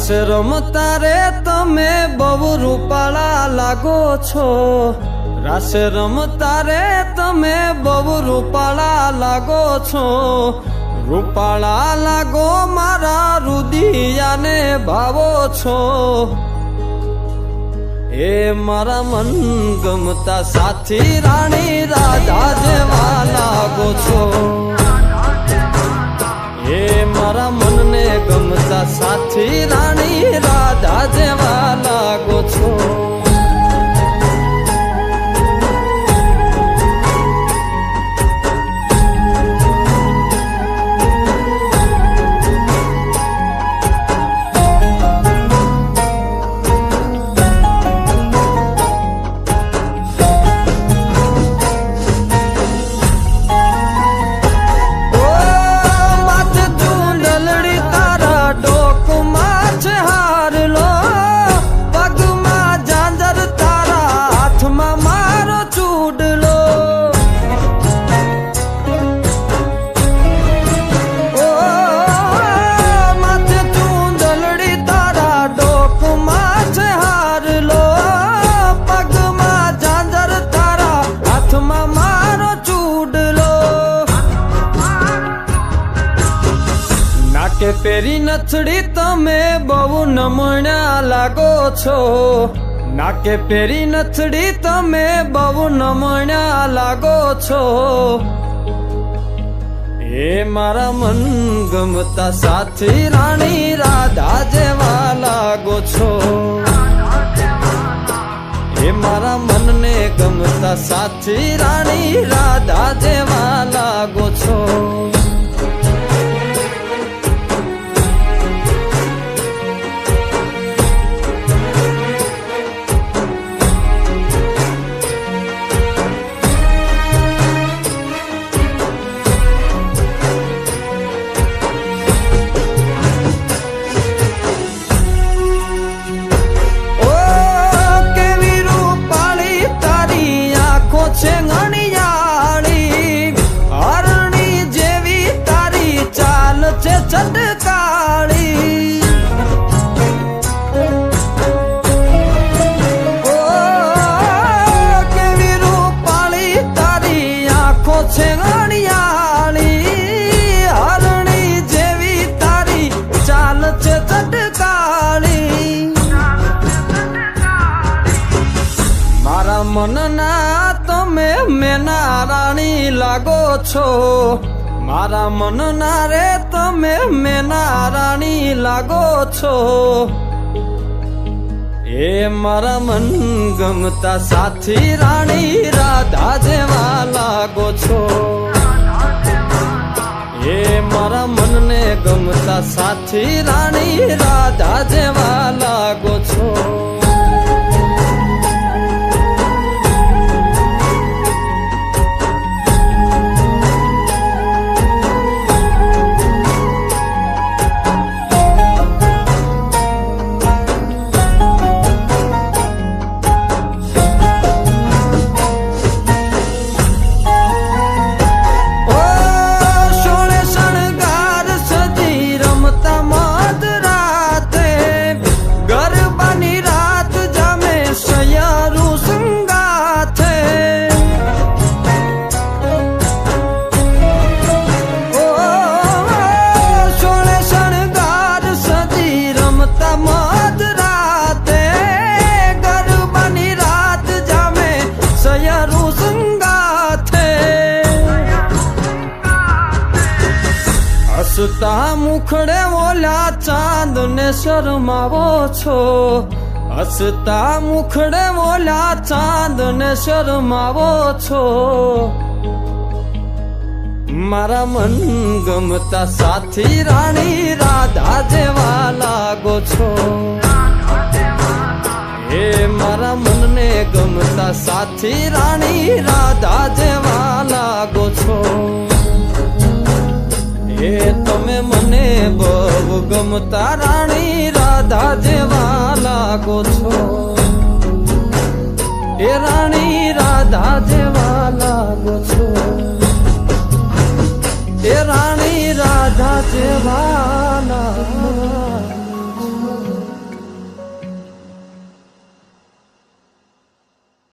રાસ રમતા રે તમે બહુ રૂપાળા લાગો છો, રાસ રમતા રે તમે બહુ રૂપાળા લાગો છો, રૂપાળા લાગો મારા રુદિયાને ભાવો છો, એ મારા મન ગમતા સાથી રાણી રાધા જેવા લાગો છો, એ મારા મનને ગમતા સાથી રાણી રાધા જેવા લાગો છો. કે પેરી નથડી તમે બહુ નમણ્યા લાગો છો, નાકે પેરી નથડી તમે બહુ નમણ્યા લાગો છો, એ મારા મન ગમતા સાથી રાણી રાધા જેવા લાગો છો, એ મારા મનને ગમતા સાથી રાણી રાધા જેવા લાગો છો. મનના તમે મેના રાણી લાગો છો, મારા મનના રે તમે મેના રાણી લાગો છો, એ મારા મન ગમતા સાથી રાણી રાધા જેવા લાગો છો, એ મારા મનને ગમતા સાથી રાણી રાધા જેવા લાગો છો. હસતા મુખડે ઓલા ચાંદ ને શરમાવો છો, હસતા મુખડે ઓલા ચાંદ ને શરમાવો છો, મારા મન ગમતા સાથી રાણી રાધા જેવા લાગો છો, એ મારા મનને ગમતા સાથી રાણી રાધા જેવા લાગો છો, એ તમે મને બહુ ગમતા રાણી રાધા જેવા લાગો છો, એ રાણી રાધા જેવા લાગો છો, એ રાણી રાધા જેવા